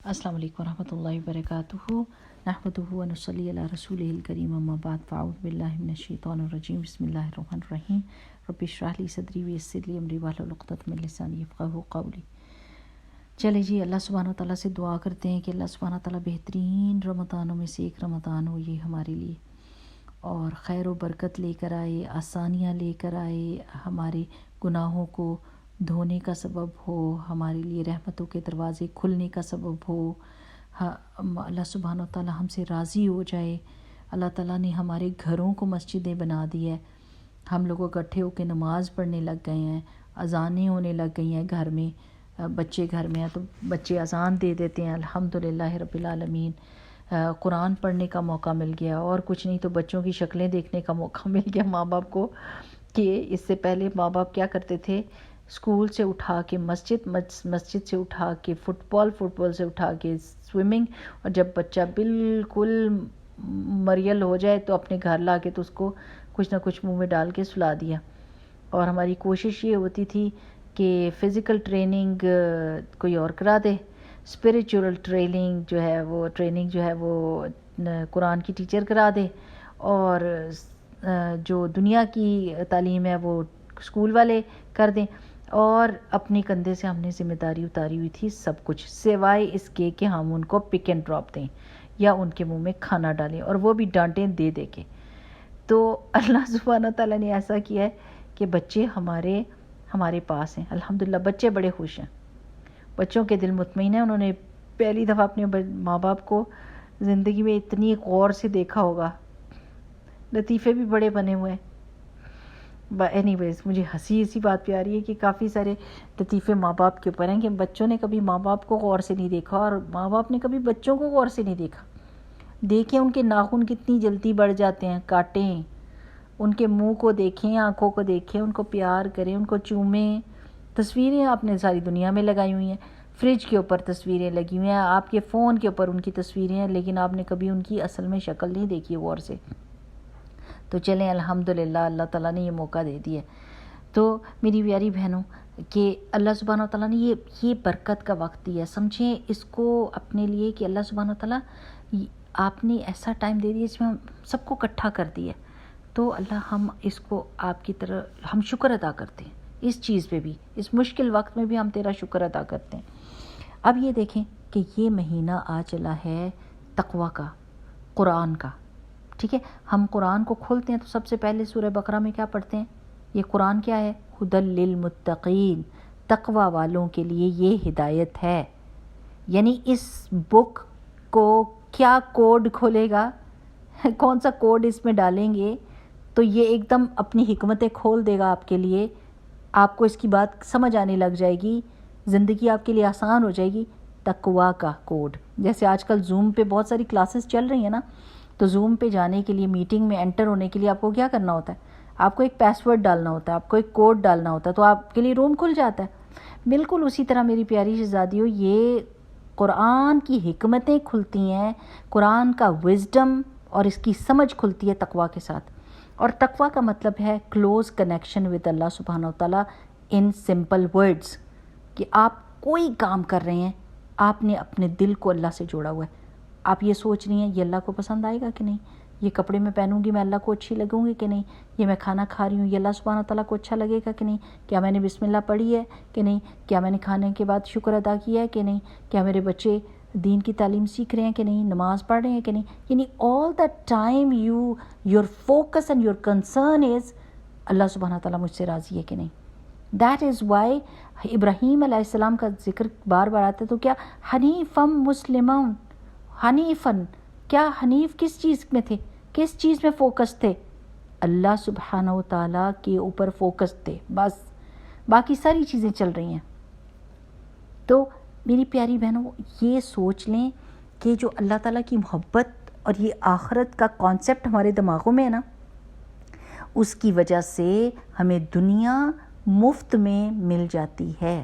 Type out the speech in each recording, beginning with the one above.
السلام علیکم ورحمۃ اللہ وبرکاتہ نحمدہ و نصلی علی رسولہ الکریم اما بعد فاعوذ باللہ من الشیطان الرجیم بسم اللہ الرحمن الرحیم رب اشرح لی صدری ویسر لی امری واحلل عقدۃ من لسانی یفقہوا قولی۔ چلے جی، اللہ سبحانہ تعالیٰ سے دعا کرتے ہیں کہ اللہ سبحانہ تعالیٰ بہترین رمضانوں میں سے ایک رمضان ہو یہ ہمارے لیے، اور خیر و برکت لے کر آئے، آسانیاں لے کر آئے، ہمارے گناہوں کو دھونے کا سبب ہو، ہمارے لیے رحمتوں کے دروازے کھلنے کا سبب ہو، اللہ سبحانہ تعالیٰ ہم سے راضی ہو جائے۔ اللہ تعالیٰ نے ہمارے گھروں کو مسجدیں بنا دی ہے، ہم لوگ اکٹھے ہو کے نماز پڑھنے لگ گئے ہیں، اذانیں ہونے لگ گئی ہیں گھر میں، بچے گھر میں ہیں تو بچے اذان دے دیتے ہیں، الحمدللہ رب العالمین۔ قرآن پڑھنے کا موقع مل گیا، اور کچھ نہیں تو بچوں کی شکلیں دیکھنے کا موقع مل گیا ماں باپ کو، کہ اس سے پہلے ماں باپ کیا کرتے تھے، اسکول سے اٹھا کے مسجد سے اٹھا کے فٹ بال سے اٹھا کے سوئمنگ، اور جب بچہ بالکل مریل ہو جائے تو اپنے گھر لا کے تو اس کو کچھ نہ کچھ منہ میں ڈال کے سلا دیا۔ اور ہماری کوشش یہ ہوتی تھی کہ فزیکل ٹریننگ کوئی اور کرا دے، اسپریچول ٹریننگ جو ہے وہ قرآن کی ٹیچر کرا دے، اور جو دنیا کی تعلیم ہے وہ اسکول والے کر دیں، اور اپنے کندھے سے ہم نے ذمہ داری اتاری ہوئی تھی سب کچھ، سوائے اس کے کہ ہم ان کو پک اینڈ ڈراپ دیں یا ان کے منہ میں کھانا ڈالیں، اور وہ بھی ڈانٹیں دے کے۔ تو اللہ سبحانہ تعالیٰ نے ایسا کیا ہے کہ بچے ہمارے پاس ہیں، الحمدللہ بچے بڑے خوش ہیں، بچوں کے دل مطمئن ہیں۔ انہوں نے پہلی دفعہ اپنے ماں باپ کو زندگی میں اتنی غور سے دیکھا ہوگا، لطیفے بھی بڑے بنے ہوئے ہیں۔ اینی ویز مجھے اسی بات پہ آ رہی ہے کہ کافی سارے لطیفے ماں باپ کے اوپر ہیں کہ بچوں نے کبھی ماں باپ کو غور سے نہیں دیکھا، اور ماں باپ نے کبھی بچوں کو غور سے نہیں دیکھا۔ دیکھیں ان کے ناخن کتنی جلدی بڑھ جاتے ہیں، کاٹیں ان کے منہ کو، دیکھیں آنکھوں کو، دیکھیں ان کو، پیار کریں ان کو، چومیں۔ تصویریں آپ نے ساری دنیا میں لگائی ہوئی ہیں، فریج کے اوپر تصویریں لگی ہوئی ہیں، آپ کے فون کے اوپر ان کی تصویریں ہیں، لیکن آپ نے کبھی ان کی اصل میں شکل نہیں دیکھی غور سے۔ تو چلیں الحمدللہ اللہ تعالیٰ نے یہ موقع دے دیا۔ تو میری پیاری بہنوں، کہ اللہ سبحانہ تعالیٰ نے یہ برکت کا وقت دیا، سمجھیں اس کو اپنے لیے کہ اللہ سبحانہ تعالیٰ آپ نے ایسا ٹائم دے دیا اس میں ہم سب کو اکٹھا کر دیا، تو اللہ ہم اس کو آپ کی طرح ہم شکر ادا کرتے ہیں، اس چیز پہ بھی، اس مشکل وقت میں بھی ہم تیرا شکر ادا کرتے ہیں۔ اب یہ دیکھیں کہ یہ مہینہ آ چلا ہے تقویٰ کا، قرآن کا، ٹھیک ہے۔ ہم قرآن کو کھولتے ہیں تو سب سے پہلے سورہ بقرہ میں کیا پڑھتے ہیں؟ یہ قرآن کیا ہے؟ ھدی للمتقین، تقوی والوں کے لیے یہ ہدایت ہے۔ یعنی اس بک کو کیا کوڈ کھولے گا، کون سا کوڈ اس میں ڈالیں گے تو یہ ایک دم اپنی حکمتیں کھول دے گا آپ کے لیے، آپ کو اس کی بات سمجھ آنے لگ جائے گی، زندگی آپ کے لیے آسان ہو جائے گی۔ تقوی کا کوڈ، جیسے آج کل زوم پہ بہت ساری کلاسز چل رہی ہیں نا، تو زوم پہ جانے کے لیے، میٹنگ میں انٹر ہونے کے لیے آپ کو کیا کرنا ہوتا ہے؟ آپ کو ایک پاس ورڈ ڈالنا ہوتا ہے، آپ کو ایک کوڈ ڈالنا ہوتا ہے، تو آپ کے لیے روم کھل جاتا ہے۔ بالکل اسی طرح میری پیاری شہزادیوں، یہ قرآن کی حکمتیں کھلتی ہیں، قرآن کا وزڈم اور اس کی سمجھ کھلتی ہے تقویٰ کے ساتھ۔ اور تقویٰ کا مطلب ہے کلوز کنیکشن ود اللہ سبحانہ وتعالیٰ ان سمپل ورڈز، کہ آپ کوئی کام کر رہے ہیں، آپ نے اپنے دل کو اللہ سے جوڑا ہوا ہے۔ آپ یہ سوچ رہی ہیں یہ اللہ کو پسند آئے گا کہ نہیں، یہ کپڑے میں پہنوں گی میں اللہ کو اچھی لگوں گی کہ نہیں، یہ میں کھانا کھا رہی ہوں یہ اللہ سبحانہ تعالیٰ کو اچھا لگے گا کہ نہیں، کیا میں نے بسم اللہ پڑھی ہے کہ نہیں، کیا میں نے کھانے کے بعد شکر ادا کیا ہے کہ نہیں، کیا میرے بچے دین کی تعلیم سیکھ رہے ہیں کہ نہیں، نماز پڑھ رہے ہیں کہ نہیں۔ یعنی all the time your focus and your concern is Allah سبحانہ تعالیٰ مجھ سے راضی ہے کہ نہیں۔ دیٹ از وائی ابراہیم علیہ السلام کا ذکر بار بار آتا ہے، تو کیا حنیفم مسلمون، حنیفن، کیا حنیف کس چیز میں تھے، کس چیز میں فوکس تھے؟ اللہ سبحانہ و تعالیٰ کے اوپر فوکس تھے، بس باقی ساری چیزیں چل رہی ہیں۔ تو میری پیاری بہنوں، یہ سوچ لیں کہ جو اللہ تعالیٰ کی محبت اور یہ آخرت کا کانسیپٹ ہمارے دماغوں میں ہے نا، اس کی وجہ سے ہمیں دنیا مفت میں مل جاتی ہے۔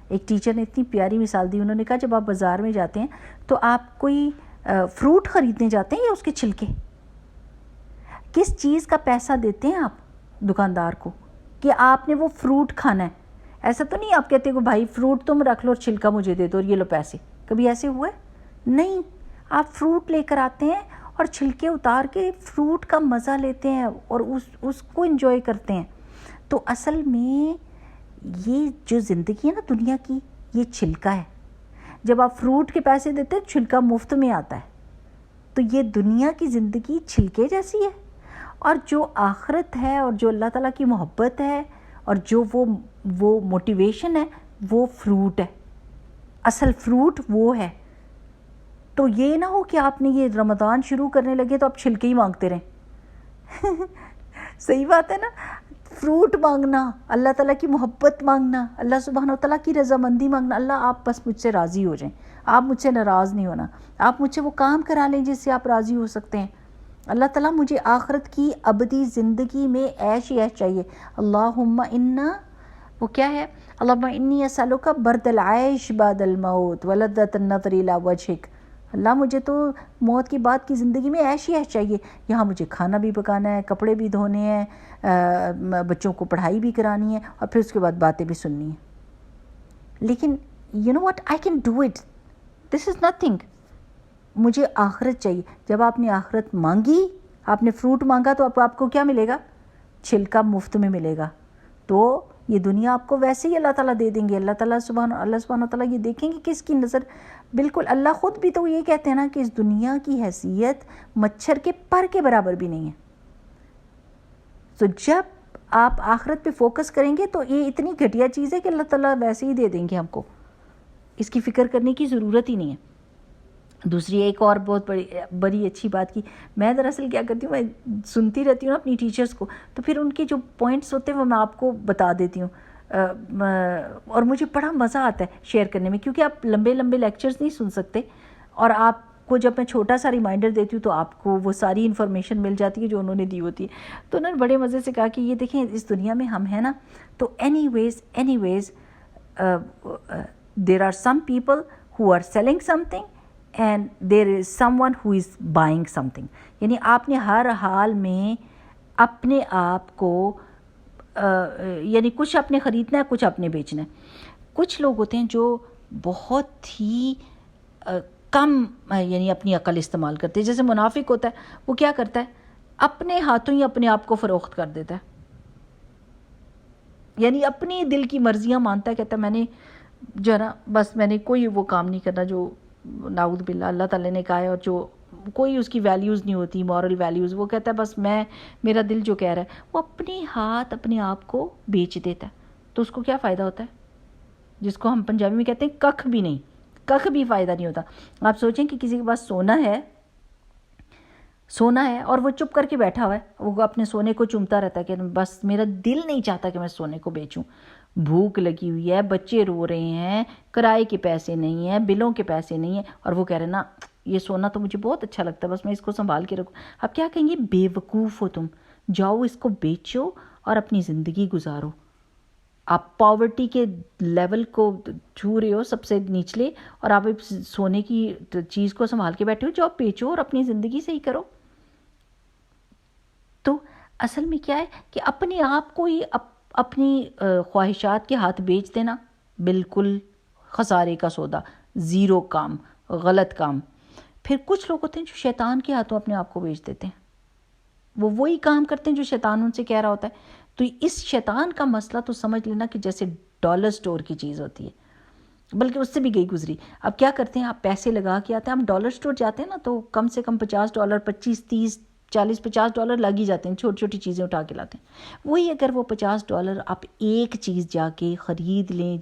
ایک ٹیچر نے اتنی پیاری مثال دی، انہوں نے کہا جب آپ بازار میں جاتے ہیں تو آپ کوئی فروٹ خریدنے جاتے ہیں یا اس کے چھلکے، کس چیز کا پیسہ دیتے ہیں آپ دکاندار کو کہ آپ نے وہ فروٹ کھانا ہے؟ ایسا تو نہیں آپ کہتے کہ بھائی فروٹ تم رکھ لو اور چھلکا مجھے دے دو اور یہ لو پیسے، کبھی ایسے ہوا ہے؟ نہیں. آپ فروٹ لے کر آتے ہیں اور چھلکے اتار کے فروٹ کا مزہ لیتے ہیں اور اس کو انجوائے کرتے ہیں. تو اصل میں یہ جو زندگی ہے نا دنیا کی، یہ چھلکا ہے. جب آپ فروٹ کے پیسے دیتے ہیں چھلکا مفت میں آتا ہے. تو یہ دنیا کی زندگی چھلکے جیسی ہے، اور جو آخرت ہے اور جو اللہ تعالیٰ کی محبت ہے اور جو وہ موٹیویشن ہے وہ فروٹ ہے. اصل فروٹ وہ ہے. تو یہ نہ ہو کہ آپ نے یہ رمضان شروع کرنے لگے تو آپ چھلکے ہی مانگتے رہیں. صحیح بات ہے نا. فروٹ مانگنا، اللہ تعالیٰ کی محبت مانگنا، اللہ سبحانہ و تعالیٰ کی رضامندی مانگنا. اللہ آپ بس مجھ سے راضی ہو جائیں، آپ مجھ سے ناراض نہیں ہونا، آپ مجھ سے وہ کام کرا لیں جس سے آپ راضی ہو سکتے ہیں. اللہ تعالیٰ مجھے آخرت کی ابدی زندگی میں عیش ہی عیش چاہیے. اللہم انا، وہ کیا ہے؟ اللہم انی اسألک برد العیش بعد الموت ولذت النظر الی وجہک. اللہ مجھے تو موت کے بعد کی زندگی میں عیش ہی عیش چاہیے. یہاں مجھے کھانا بھی پکانا ہے، کپڑے بھی دھونے ہیں، بچوں کو پڑھائی بھی کرانی ہے، اور پھر اس کے بعد باتیں بھی سننی ہیں. لیکن you know what, I can do it, this is nothing. مجھے آخرت چاہیے. جب آپ نے آخرت مانگی، آپ نے فروٹ مانگا، تو آپ کو کیا ملے گا؟ چھلکا مفت میں ملے گا. تو یہ دنیا آپ کو ویسے ہی اللہ تعالیٰ دے دیں گے. اللہ سبحانہ تعالیٰ یہ دیکھیں گے کہ اس کی نظر بالکل، اللہ خود بھی تو یہ کہتے ہیں نا کہ اس دنیا کی حیثیت مچھر کے پر کے برابر بھی نہیں ہے. تو جب آپ آخرت پہ فوکس کریں گے تو یہ اتنی گھٹیا چیز ہے کہ اللہ تعالیٰ ویسے ہی دے دیں گے ہم کو، اس کی فکر کرنے کی ضرورت ہی نہیں ہے. دوسری ایک اور بہت بڑی اچھی بات کی، میں دراصل کیا کرتی ہوں، میں سنتی رہتی ہوں اپنی ٹیچرز کو، تو پھر ان کے جو پوائنٹس ہوتے ہیں وہ میں آپ کو بتا دیتی ہوں. اور مجھے بڑا مزہ آتا ہے شیئر کرنے میں، کیونکہ آپ لمبے لمبے لیکچرز نہیں سن سکتے، اور آپ کو جب میں چھوٹا سا ریمائنڈر دیتی ہوں تو آپ کو وہ ساری انفارمیشن مل جاتی ہے جو انہوں نے دی ہوتی ہے. تو انہوں نے بڑے مزے سے کہا کہ یہ دیکھیں اس دنیا میں ہم ہیں نا، تو anyways there are some people who are selling something and there is someone who is buying something. یعنی آپ نے ہر حال میں اپنے آپ کو یعنی کچھ اپنے خریدنا ہے، کچھ اپنے بیچنا ہے. کچھ لوگ ہوتے ہیں جو بہت ہی کم یعنی اپنی عقل استعمال کرتے ہیں. جیسے منافق ہوتا ہے، وہ کیا کرتا ہے؟ اپنے ہاتھوں ہی اپنے آپ کو فروخت کر دیتا ہے. یعنی اپنی دل کی مرضیاں مانتا ہے، کہتا ہے میں نے جو ہے نا بس میں نے کوئی وہ کام نہیں کرنا جو نعوذ باللہ اللہ تعالیٰ نے کہا ہے، اور جو کوئی اس کی ویلیوز نہیں ہوتی، مورل ویلیوز. وہ کہتا ہے بس میرا دل جو کہہ رہا ہے. وہ اپنے ہاتھ اپنے آپ کو بیچ دیتا ہے. تو اس کو کیا فائدہ ہوتا ہے؟ جس کو ہم پنجابی میں کہتے ہیں ککھ بھی نہیں، ککھ بھی فائدہ نہیں ہوتا. آپ سوچیں کہ کسی کے پاس سونا ہے اور وہ چپ کر کے بیٹھا ہوا ہے، وہ اپنے سونے کو چومتا رہتا ہے کہ بس میرا دل نہیں چاہتا کہ میں سونے کو بیچوں. بھوک لگی ہوئی ہے، بچے رو رہے ہیں، کرائے کے پیسے نہیں ہیں، بلوں کے پیسے نہیں ہیں، اور وہ کہہ رہے ہیں نا یہ سونا تو مجھے بہت اچھا لگتا ہے، بس میں اس کو سنبھال کے رکھوں. اب کیا کہیں گے؟ بے وقوف ہو تم، جاؤ اس کو بیچو اور اپنی زندگی گزارو. آپ پاورٹی کے لیول کو چھو رہے ہو سب سے نچلے، اور آپ سونے کی چیز کو سنبھال کے بیٹھے ہو. جاؤ بیچو اور اپنی زندگی صحیح کرو. تو اصل میں کیا ہے کہ اپنے آپ کو ہی اپنی خواہشات کے ہاتھ بیچ دینا بالکل خسارے کا سودا، زیرو کام، غلط کام. پھر کچھ لوگ ہوتے ہیں جو شیطان کے ہاتھوں اپنے آپ کو بیچ دیتے ہیں. وہ وہی کام کرتے ہیں جو شیطان ان سے کہہ رہا ہوتا ہے. تو اس شیطان کا مسئلہ تو سمجھ لینا کہ جیسے ڈالر سٹور کی چیز ہوتی ہے، بلکہ اس سے بھی گئی گزری. اب کیا کرتے ہیں؟ آپ پیسے لگا کے آتے ہیں. ہم ڈالر سٹور جاتے ہیں نا تو کم سے کم $50، 25، 30، 40، $50 لگ ہی جاتے ہیں، چھوٹی چھوٹی چیزیں اٹھا کے لاتے ہیں. وہی اگر وہ $50 آپ ایک چیز جا کے خرید لیں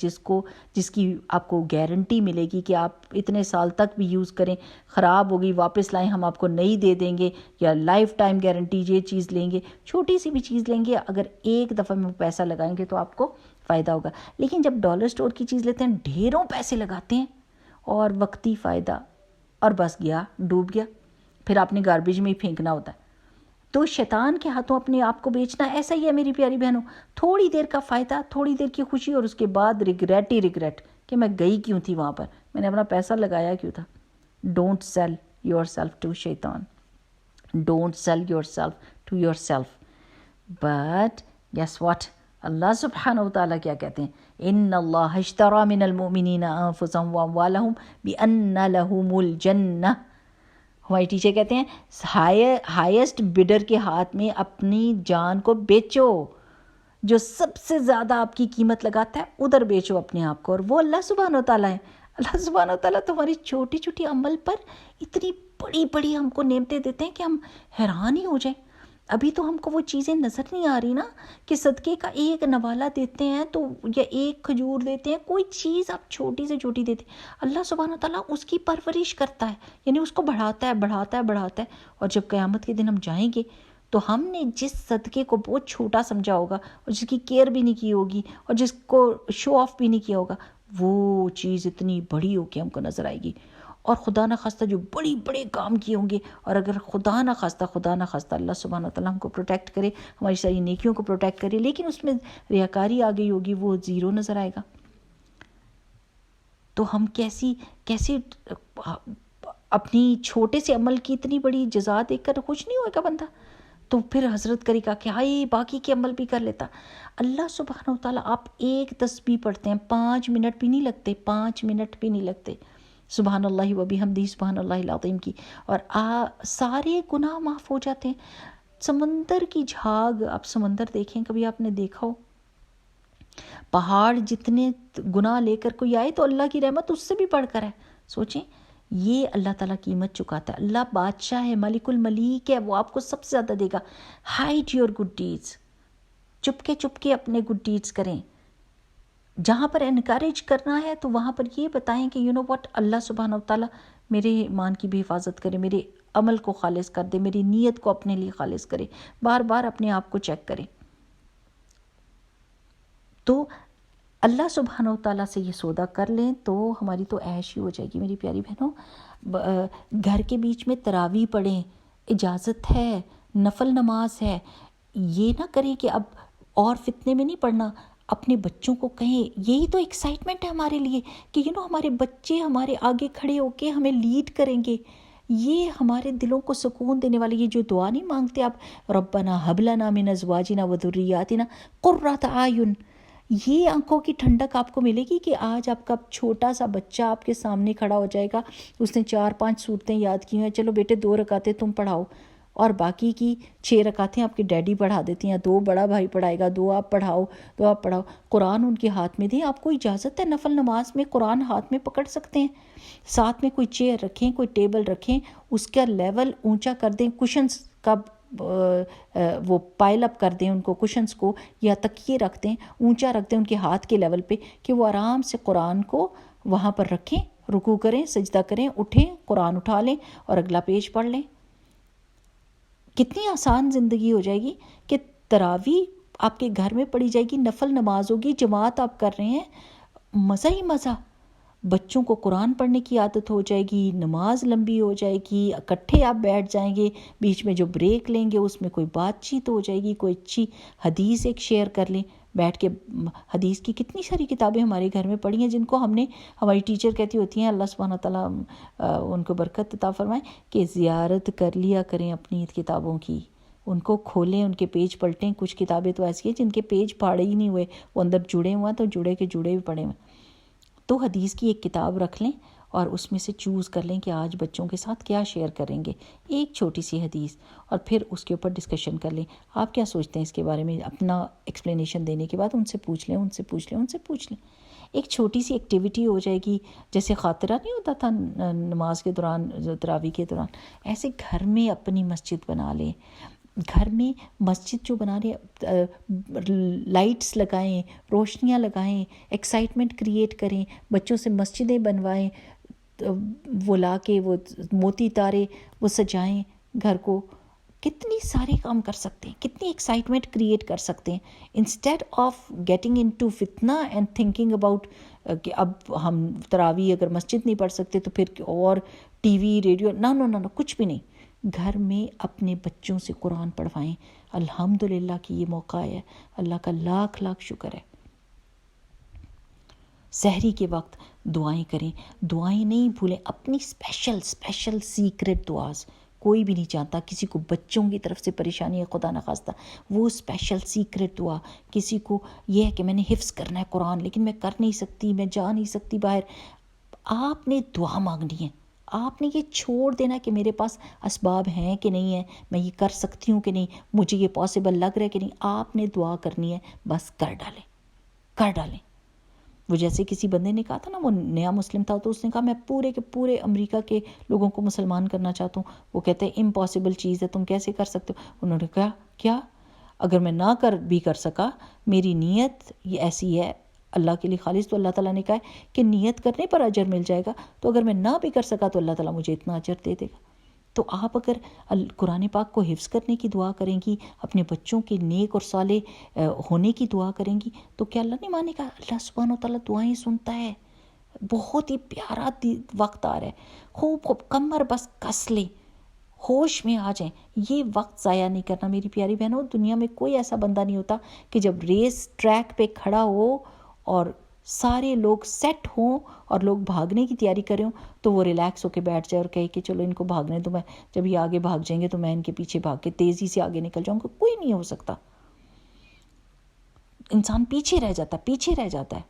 جس کی آپ کو گارنٹی ملے گی کہ آپ اتنے سال تک بھی یوز کریں، خراب ہوگی واپس لائیں ہم آپ کو نئی دے دیں گے، یا لائف ٹائم گارنٹی یہ چیز لیں گے، چھوٹی سی بھی چیز لیں گے، اگر ایک دفعہ میں پیسہ لگائیں گے تو آپ کو فائدہ ہوگا. لیکن جب ڈالر سٹور کی چیز لیتے ہیں ڈھیروں پیسے لگاتے ہیں اور وقتی فائدہ، اور بس گیا، ڈوب گیا، پھر آپ نے گاربیج میں ہی پھینکنا ہوتا ہے. تو شیطان کے ہاتھوں اپنے آپ کو بیچنا ایسا ہی ہے میری پیاری بہنوں. تھوڑی دیر کا فائدہ، تھوڑی دیر کی خوشی، اور اس کے بعد ریگریٹ کہ میں گئی کیوں تھی وہاں پر، میں نے اپنا پیسہ لگایا کیوں تھا. Don't sell yourself to شیطان، don't sell yourself to yourself. But guess what, Allah سبحانہ و تعالیٰ کیا کہتے ہیں؟ ان اللہ اشتری من المؤمنین انفسهم واموالهم بان لهم الجنہ. ہماری ٹیچر کہتے ہیں ہائیسٹ بڈر کے ہاتھ میں اپنی جان کو بیچو، جو سب سے زیادہ آپ کی قیمت لگاتا ہے ادھر بیچو اپنے آپ کو، اور وہ اللہ سبحانہ و تعالیٰ ہے. اللہ سبحانہ و تعالیٰ تمہاری چھوٹی چھوٹی عمل پر اتنی بڑی بڑی ہم کو نعمتیں دیتے ہیں کہ ہم حیران ہی ہو جائیں. ابھی تو ہم کو وہ چیزیں نظر نہیں آ رہی نا کہ صدقے کا ایک نوالا دیتے ہیں تو یا ایک کھجور دیتے ہیں، کوئی چیز آپ چھوٹی سے چھوٹی دیتے ہیں، اللہ سبحانہ تعالیٰ اس کی پرورش کرتا ہے، یعنی اس کو بڑھاتا ہے بڑھاتا ہے بڑھاتا ہے. اور جب قیامت کے دن ہم جائیں گے تو ہم نے جس صدقے کو بہت چھوٹا سمجھا ہوگا اور جس کی کیئر بھی نہیں کی ہوگی اور جس کو شو آف بھی نہیں کیا ہوگا، وہ چیز اتنی بڑی ہو کے ہم کو نظر آئے گی. اور خدا نہ خواستہ جو بڑے بڑے کام کیے ہوں گے، اور اگر خدا نہ خواستہ اللہ سبحانہ تعالیٰ ہم کو پروٹیکٹ کرے، ہماری ساری نیکیوں کو پروٹیکٹ کرے، لیکن اس میں ریاکاری آ گئی ہوگی، وہ زیرو نظر آئے گا. تو ہم کیسے اپنی چھوٹے سے عمل کی اتنی بڑی جزا دیکھ کر خوش نہیں ہوئے گا بندہ؟ تو پھر حضرت کرے گا کہ ہائے باقی کے عمل بھی کر لیتا. اللہ سبحانہ و تعالیٰ، آپ ایک تسبیح پڑھتے ہیں 5 منٹ بھی نہیں لگتے، 5 منٹ بھی نہیں لگتے، سبحان اللہ و بحمدہ سبحان اللہ العظیم کی، اور سارے گناہ معاف ہو جاتے ہیں. سمندر کی جھاگ، آپ سمندر دیکھیں، کبھی آپ نے دیکھا ہو پہاڑ جتنے گناہ لے کر کوئی آئے تو اللہ کی رحمت اس سے بھی بڑھ کر ہے. سوچیں، یہ اللہ تعالیٰ قیمت چکاتا ہے. اللہ بادشاہ ہے، ملک الملیک ہے، وہ آپ کو سب سے زیادہ دے گا. ہائڈ یور گڈ ڈیڈز، چپکے اپنے گڈ ڈیڈز کریں. جہاں پر انکریج کرنا ہے تو وہاں پر یہ بتائیں کہ یو نو واٹ، اللہ سبحانہ و تعالیٰ میرے ایمان کی بھی حفاظت کرے، میرے عمل کو خالص کر دے، میری نیت کو اپنے لیے خالص کرے. بار بار اپنے آپ کو چیک کریں. تو اللہ سبحانہ و تعالیٰ سے یہ سودا کر لیں تو ہماری تو عیش ہی ہو جائے گی. میری پیاری بہنوں، گھر کے بیچ میں تراویح پڑھیں، اجازت ہے، نفل نماز ہے. یہ نہ کریں کہ اب اور فتنے میں نہیں پڑھنا. اپنے بچوں کو کہیں، یہی تو ایکسائٹمنٹ ہے ہمارے لیے کہ ہمارے بچے ہمارے آگے کھڑے ہو کے ہمیں لیڈ کریں گے. یہ ہمارے دلوں کو سکون دینے والی، یہ جو دعا نہیں مانگتے آپ، ربنا ہب لنا من ازواجنا وذریاتنا قرۃ اعین، یہ آنکھوں کی ٹھنڈک آپ کو ملے گی کہ آج آپ کا چھوٹا سا بچہ آپ کے سامنے کھڑا ہو جائے گا، اس نے 4-5 صورتیں یاد کی ہیں، چلو بیٹے 2 رکعتیں تم پڑھاؤ، اور باقی کی 6 رکعتیں آپ کے ڈیڈی پڑھا دیتی ہیں، 2 بڑا بھائی پڑھائے گا، 2 آپ پڑھاؤ، 2 آپ پڑھاؤ. قرآن ان کے ہاتھ میں دیں. آپ کو اجازت ہے نفل نماز میں قرآن ہاتھ میں پکڑ سکتے ہیں. ساتھ میں کوئی چیئر رکھیں، کوئی ٹیبل رکھیں، اس کا لیول اونچا کر دیں، کوشنز کا وہ پائل اپ کر دیں ان کو، کوشنز کو، یا تکیے رکھ دیں، اونچا رکھ دیں ان کے ہاتھ کے لیول پہ کہ وہ آرام سے قرآن کو وہاں پر رکھیں، رکوع کریں، سجدہ کریں، اٹھیں، قرآن اٹھا لیں اور اگلا پیج پڑھ لیں. کتنی آسان زندگی ہو جائے گی کہ تراویح آپ کے گھر میں پڑھی جائے گی، نفل نماز ہوگی، جماعت آپ کر رہے ہیں، مزہ ہی مزہ. بچوں کو قرآن پڑھنے کی عادت ہو جائے گی، نماز لمبی ہو جائے گی، اکٹھے آپ بیٹھ جائیں گے، بیچ میں جو بریک لیں گے اس میں کوئی بات چیت ہو جائے گی، کوئی اچھی حدیث ایک شیئر کر لیں بیٹھ کے. حدیث کی کتنی ساری کتابیں ہمارے گھر میں پڑھی ہیں جن کو ہم نے، ہماری ٹیچر کہتی ہوتی ہیں، اللہ سبحانہ تعالیٰ ان کو برکت عطا فرمائے، کہ زیارت کر لیا کریں اپنی کتابوں کی، ان کو کھولیں، ان کے پیج پلٹیں. کچھ کتابیں تو ایسی ہیں جن کے پیج پھاڑے ہی نہیں ہوئے، وہ اندر جڑے ہوئے ہیں تو جڑے کے جڑے بھی پڑے ہوئے. تو حدیث کی ایک کتاب رکھ لیں اور اس میں سے چوز کر لیں کہ آج بچوں کے ساتھ کیا شیئر کریں گے، ایک چھوٹی سی حدیث، اور پھر اس کے اوپر ڈسکشن کر لیں. آپ کیا سوچتے ہیں اس کے بارے میں؟ اپنا ایکسپلینیشن دینے کے بعد ان سے پوچھ لیں. ایک چھوٹی سی ایکٹیویٹی ہو جائے گی، جیسے خاطرہ نہیں ہوتا تھا نماز کے دوران، تراویح کے دوران، ایسے گھر میں اپنی مسجد بنا لیں. گھر میں مسجد جو بنا رہے، لائٹس لگائیں، روشنیاں لگائیں، ایکسائٹمنٹ کریٹ کریں، بچوں سے مسجدیں بنوائیں، وہ لا کے وہ موتی تارے وہ سجائیں گھر کو. کتنی سارے کام کر سکتے ہیں، کتنی ایکسائٹمنٹ کریٹ کر سکتے ہیں، انسٹیڈ آف گیٹنگ انٹو فتنہ اینڈ تھنکنگ اباؤٹ کہ اب ہم تراویح اگر مسجد نہیں پڑھ سکتے تو پھر اور ٹی وی ریڈیو، نہ کچھ بھی نہیں. گھر میں اپنے بچوں سے قرآن پڑھوائیں. الحمدللہ کہ یہ موقع ہے، اللہ کا لاکھ لاکھ شکر ہے. سحری کے وقت دعائیں کریں، دعائیں نہیں بھولیں، اپنی اسپیشل سیکرٹ دعاز کوئی بھی نہیں چاہتا کسی کو بچوں کی طرف سے پریشانی ہے خدا نخواستہ، وہ اسپیشل سیکرٹ دعا، کسی کو یہ ہے کہ میں نے حفظ کرنا ہے قرآن لیکن میں کر نہیں سکتی، میں جا نہیں سکتی باہر، آپ نے دعا مانگنی ہے، آپ نے یہ چھوڑ دینا کہ میرے پاس اسباب ہیں کہ نہیں ہیں، میں یہ کر سکتی ہوں کہ نہیں، مجھے یہ پاسبل لگ رہا ہے کہ نہیں، آپ نے دعا کرنی ہے، بس کر ڈالیں۔ وہ جیسے کسی بندے نے کہا تھا نا، وہ نیا مسلم تھا تو اس نے کہا میں پورے کے پورے امریکہ کے لوگوں کو مسلمان کرنا چاہتا ہوں، وہ کہتے ہیں امپاسبل چیز ہے، تم کیسے کر سکتے ہو؟ انہوں نے کہا کیا، اگر میں نہ کر سکا، میری نیت یہ ایسی ہے اللہ کے لیے خالص، تو اللہ تعالیٰ نے کہا ہے کہ نیت کرنے پر اجر مل جائے گا، تو اگر میں نہ بھی کر سکا تو اللہ تعالیٰ مجھے اتنا اجر دے دے گا۔ تو آپ اگر قرآن پاک کو حفظ کرنے کی دعا کریں گی، اپنے بچوں کے نیک اور صالح ہونے کی دعا کریں گی، تو کیا اللہ نہیں مانے گا؟ اللہ سبحانہ و تعالیٰ دعائیں سنتا ہے۔ بہت ہی پیارا وقت آ رہا ہے، خوب کمر بس کس لیں، ہوش میں آ جائیں، یہ وقت ضائع نہیں کرنا میری پیاری بہنوں۔ دنیا میں کوئی ایسا بندہ نہیں ہوتا کہ جب ریس ٹریک پہ کھڑا ہو اور سارے لوگ سیٹ ہوں اور لوگ بھاگنے کی تیاری کریں تو وہ ریلیکس ہو کے بیٹھ جائے اور کہے کہ چلو ان کو بھاگنے دو، میں جب یہ آگے بھاگ جائیں گے تو میں ان کے پیچھے بھاگ کے تیزی سے آگے نکل جاؤں گا۔ کوئی نہیں ہو سکتا، انسان پیچھے رہ جاتا ہے۔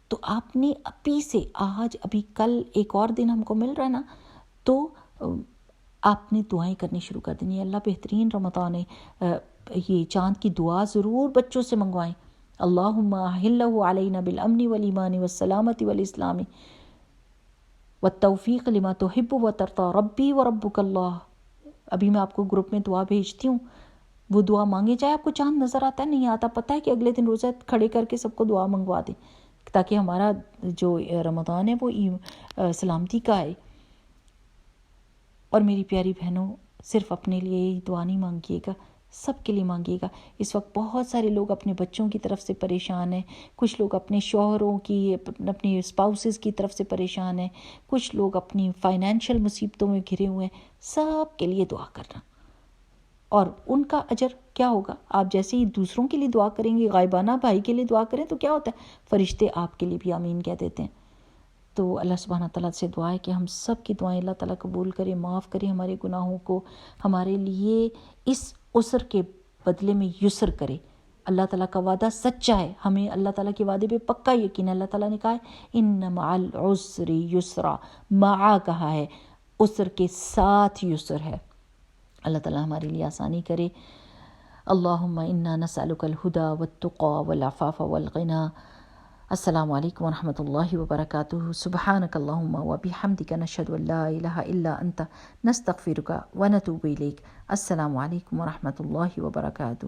تو آپ نے ابھی سے آج ابھی کل ایک اور دن ہم کو مل رہا ہے نا، تو آپ نے دعائیں کرنی شروع کر دینی ہے۔ اللہ بہترین رمضان ہے، یہ چاند کی دعا ضرور بچوں سے منگوائیں، اللہم احلہ علینا بالامن والایمان والسلامت والاسلام والتوفیق لما تحب وترضى ربی وربک اللہ۔ ابھی میں آپ کو گروپ میں دعا بھیجتی ہوں، وہ دعا مانگے جائے۔ آپ کو چاند نظر آتا ہے نہیں آتا، پتہ ہے کہ اگلے دن روزہ کھڑے کر کے سب کو دعا منگوا دیں تاکہ ہمارا جو رمضان ہے وہ سلامتی کا آئے۔ اور میری پیاری بہنوں، صرف اپنے لیے ہی دعا نہیں مانگیے گا، سب کے لیے مانگیے گا۔ اس وقت بہت سارے لوگ اپنے بچوں کی طرف سے پریشان ہیں، کچھ لوگ اپنے شوہروں کی، اپنی اسپاؤسز کی طرف سے پریشان ہیں، کچھ لوگ اپنی فائنینشیل مصیبتوں میں گھرے ہوئے ہیں۔ سب کے لیے دعا کرنا، اور ان کا اجر کیا ہوگا؟ آپ جیسے ہی دوسروں کے لیے دعا کریں گے، غائبانہ بھائی کے لیے دعا کریں تو کیا ہوتا ہے؟ فرشتے آپ کے لیے بھی آمین کہہ دیتے ہیں۔ تو اللہ سبحانہ تعالیٰ سے دعا ہے کہ ہم سب کی دعائیں اللہ تعالیٰ قبول کرے، معاف کرے ہمارے گناہوں کو، ہمارے لیے اس عسر کے بدلے میں یسر کرے۔ اللہ تعالیٰ کا وعدہ سچا ہے، ہمیں اللہ تعالیٰ کے وعدے پہ پکا یقین ہے۔ اللہ تعالیٰ نے کہا ہے ان مع العسر یسرا، مع کہا ہے، عسر کے ساتھ یسر ہے۔ اللہ تعالیٰ ہمارے لیے آسانی کرے۔ اللہم انا نسألک الہدی والتقی والعفاف والغنی۔ السلام علیکم ورحمۃ اللہ وبرکاتہ۔ سبحانک اللہم وبحمدک، نشہد ان لا الہ الا انت، نستغفرک ونتوب الیک۔ السلام علیکم ورحمۃ اللہ وبرکاتہ۔